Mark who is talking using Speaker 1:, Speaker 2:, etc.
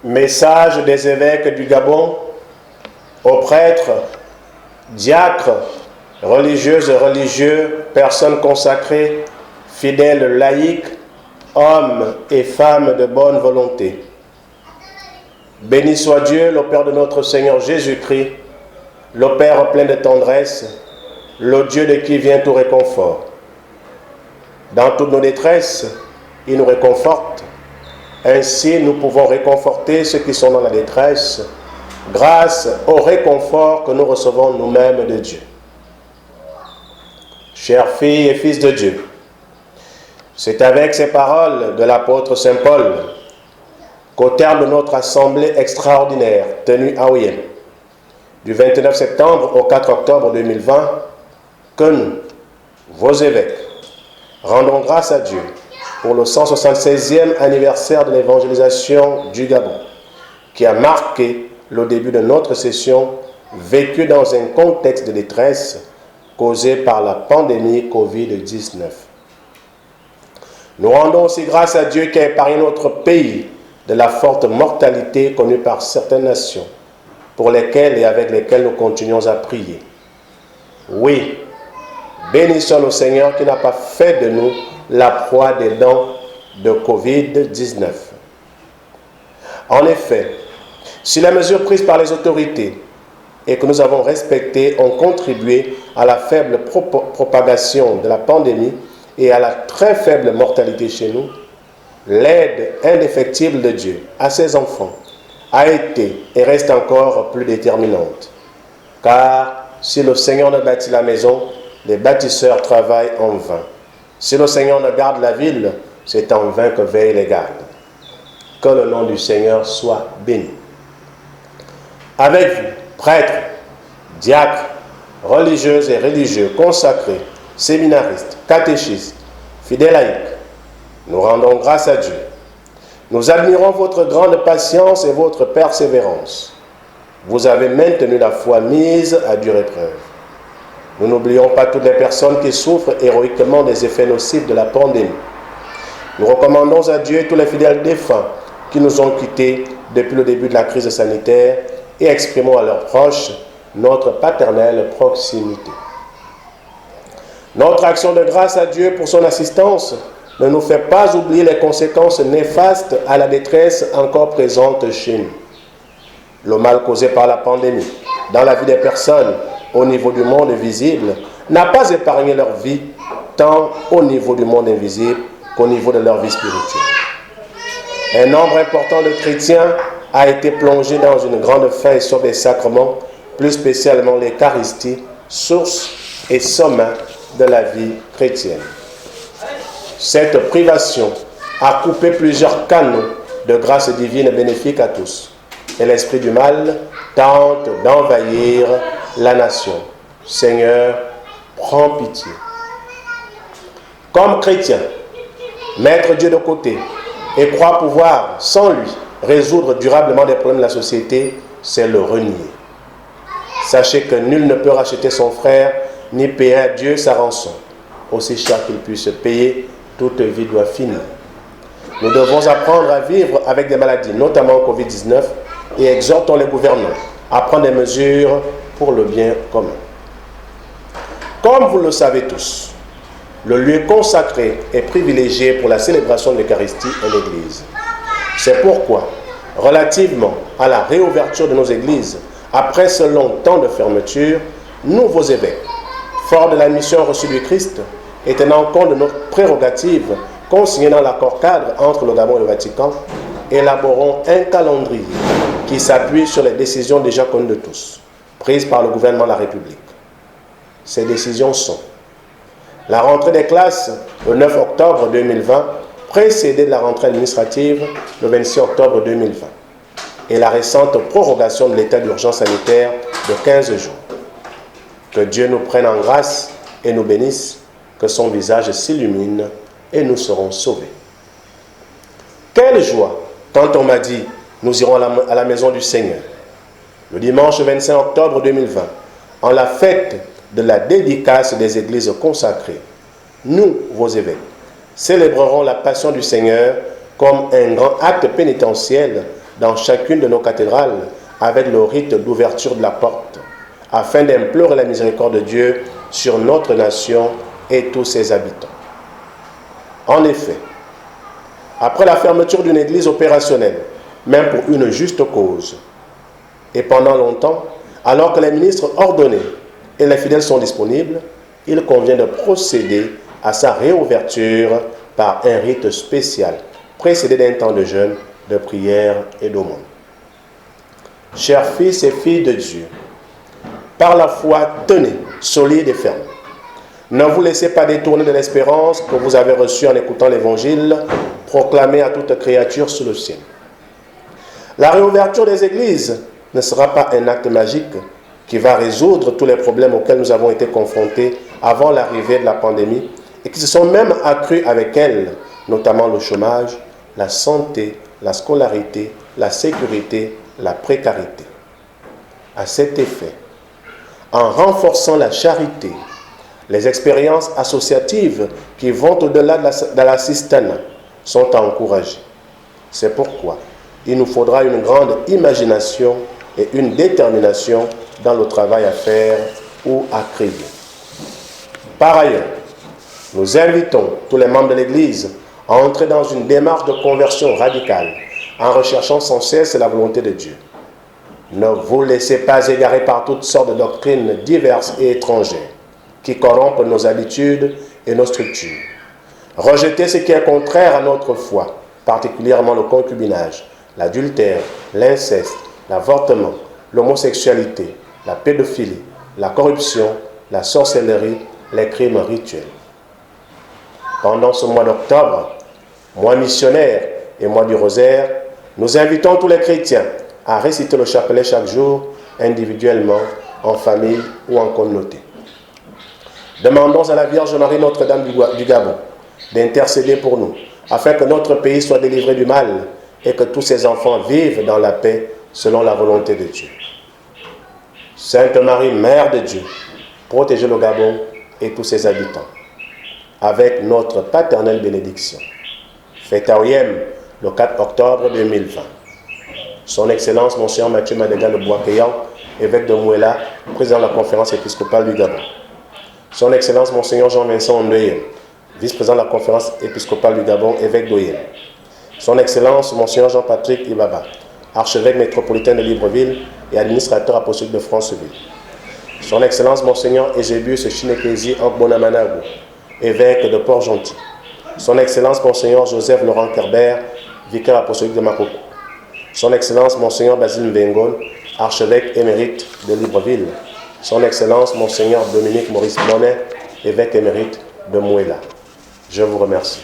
Speaker 1: Message des évêques du Gabon aux prêtres, diacres, religieuses et religieux, personnes consacrées, fidèles laïcs, hommes et femmes de bonne volonté. Béni soit Dieu, le Père de notre Seigneur Jésus-Christ, le Père plein de tendresse, le Dieu de qui vient tout réconfort. Dans toutes nos détresses, il nous réconforte. Ainsi, nous pouvons réconforter ceux qui sont dans la détresse grâce au réconfort que nous recevons nous-mêmes de Dieu. Chères filles et fils de Dieu, c'est avec ces paroles de l'apôtre Saint Paul qu'au terme de notre assemblée extraordinaire tenue à Ouyen, du 29 septembre au 4 octobre 2020, que nous, vos évêques, rendons grâce à Dieu pour le 176e anniversaire de l'évangélisation du Gabon, qui a marqué le début de notre session vécue dans un contexte de détresse causé par la pandémie Covid-19. Nous rendons aussi grâce à Dieu qui a épargné notre pays de la forte mortalité connue par certaines nations, pour lesquelles et avec lesquelles nous continuons à prier. Oui, bénissons le Seigneur qui n'a pas fait de nous la proie des dents de Covid-19. En effet, si les mesures prises par les autorités et que nous avons respectées ont contribué à la faible propagation de la pandémie et à la très faible mortalité chez nous, l'aide indéfectible de Dieu à ses enfants a été et reste encore plus déterminante. Car si le Seigneur ne bâtit la maison, les bâtisseurs travaillent en vain. Si le Seigneur ne garde la ville, c'est en vain que veillent les gardes. Que le nom du Seigneur soit béni. Avec vous, prêtres, diacres, religieuses et religieux, consacrés, séminaristes, catéchistes, fidèles laïcs, nous rendons grâce à Dieu. Nous admirons votre grande patience et votre persévérance. Vous avez maintenu la foi mise à dure épreuve. Nous n'oublions pas toutes les personnes qui souffrent héroïquement des effets nocifs de la pandémie. Nous recommandons à Dieu tous les fidèles défunts qui nous ont quittés depuis le début de la crise sanitaire et exprimons à leurs proches notre paternelle proximité. Notre action de grâce à Dieu pour son assistance ne nous fait pas oublier les conséquences néfastes à la détresse encore présente chez nous. Le mal causé par la pandémie dans la vie des personnes au niveau du monde visible n'a pas épargné leur vie, tant au niveau du monde invisible qu'au niveau de leur vie spirituelle. Un nombre important de chrétiens a été plongé dans une grande faim et sur des sacrements, plus spécialement l'Eucharistie, source et sommet de la vie chrétienne. Cette privation a coupé plusieurs canaux de grâce divine bénéfique à tous, et l'esprit du mal tente d'envahir la nation. Seigneur, prends pitié. Comme chrétien, mettre Dieu de côté et croire pouvoir, sans lui, résoudre durablement des problèmes de la société, c'est le renier. Sachez que nul ne peut racheter son frère, ni payer à Dieu sa rançon. Aussi cher qu'il puisse payer, toute vie doit finir. Nous devons apprendre à vivre avec des maladies, notamment Covid-19, et exhortons les gouvernants à prendre des mesures pour le bien commun. Comme vous le savez tous, le lieu consacré est privilégié pour la célébration de l'Eucharistie est l'Église. C'est pourquoi, relativement à la réouverture de nos églises, après ce long temps de fermeture, nous, vos évêques, forts de la mission reçue du Christ et tenant compte de notre prérogative consignée dans l'accord cadre entre le Gabon et le Vatican, élaborons un calendrier qui s'appuie sur les décisions déjà connues de tous, prises par le gouvernement de la République. Ces décisions sont la rentrée des classes le 9 octobre 2020, précédée de la rentrée administrative le 26 octobre 2020, et la récente prorogation de l'état d'urgence sanitaire de 15 jours. Que Dieu nous prenne en grâce et nous bénisse, que son visage s'illumine et nous serons sauvés. Quelle joie quand on m'a dit « Nous irons à la maison du Seigneur ». Le dimanche 25 octobre 2020, en la fête de la dédicace des églises consacrées, nous, vos évêques, célébrerons la passion du Seigneur comme un grand acte pénitentiel dans chacune de nos cathédrales avec le rite d'ouverture de la porte, afin d'implorer la miséricorde de Dieu sur notre nation et tous ses habitants. En effet, après la fermeture d'une église opérationnelle, même pour une juste cause, et pendant longtemps, alors que les ministres ordonnés et les fidèles sont disponibles, il convient de procéder à sa réouverture par un rite spécial, précédé d'un temps de jeûne, de prière et d'aumône. Chers fils et filles de Dieu, par la foi, tenez, solides et fermes. Ne vous laissez pas détourner de l'espérance que vous avez reçue en écoutant l'évangile proclamé à toute créature sous le ciel. La réouverture des églises ne sera pas un acte magique qui va résoudre tous les problèmes auxquels nous avons été confrontés avant l'arrivée de la pandémie et qui se sont même accrus avec elle, notamment le chômage, la santé, la scolarité, la sécurité, la précarité. À cet effet, en renforçant la charité, les expériences associatives qui vont au-delà de l'assistanat sont encouragées. C'est pourquoi il nous faudra une grande imagination et une détermination dans le travail à faire ou à créer. Par ailleurs, nous invitons tous les membres de l'Église à entrer dans une démarche de conversion radicale en recherchant sans cesse la volonté de Dieu. Ne vous laissez pas égarer par toutes sortes de doctrines diverses et étrangères qui corrompent nos habitudes et nos structures. Rejetez ce qui est contraire à notre foi, particulièrement le concubinage, l'adultère, l'inceste, l'avortement, l'homosexualité, la pédophilie, la corruption, la sorcellerie, les crimes rituels. Pendant ce mois d'octobre, mois missionnaire et mois du rosaire, nous invitons tous les chrétiens à réciter le chapelet chaque jour, individuellement, en famille ou en communauté. Demandons à la Vierge Marie Notre-Dame du Gabon d'intercéder pour nous, afin que notre pays soit délivré du mal et que tous ses enfants vivent dans la paix selon la volonté de Dieu. Sainte Marie, Mère de Dieu, protégez le Gabon et tous ses habitants, avec notre paternelle bénédiction. Fête à Oyem, le 4 octobre 2020. Son Excellence, Monseigneur Mathieu Madega Le Boisquéant, évêque de Mouela, président de la conférence épiscopale du Gabon. Son Excellence, Monseigneur Jean-Vincent Ondoyen, vice-président de la conférence épiscopale du Gabon, évêque d'Oyen. Son Excellence, Monseigneur Jean-Patrick Ibaba, archevêque métropolitain de Libreville et administrateur apostolique de Franceville. Son Excellence, Monseigneur Ezebius Chinekezi Ankbonamanago, évêque de Port-Gentil. Son Excellence, Monseigneur Joseph Laurent Kerber, vicaire apostolique de Makoko. Son Excellence, Monseigneur Basile Mbengon, archevêque émérite de Libreville. Son Excellence, Monseigneur Dominique Maurice Monet, évêque émérite de Mouela. Je vous remercie.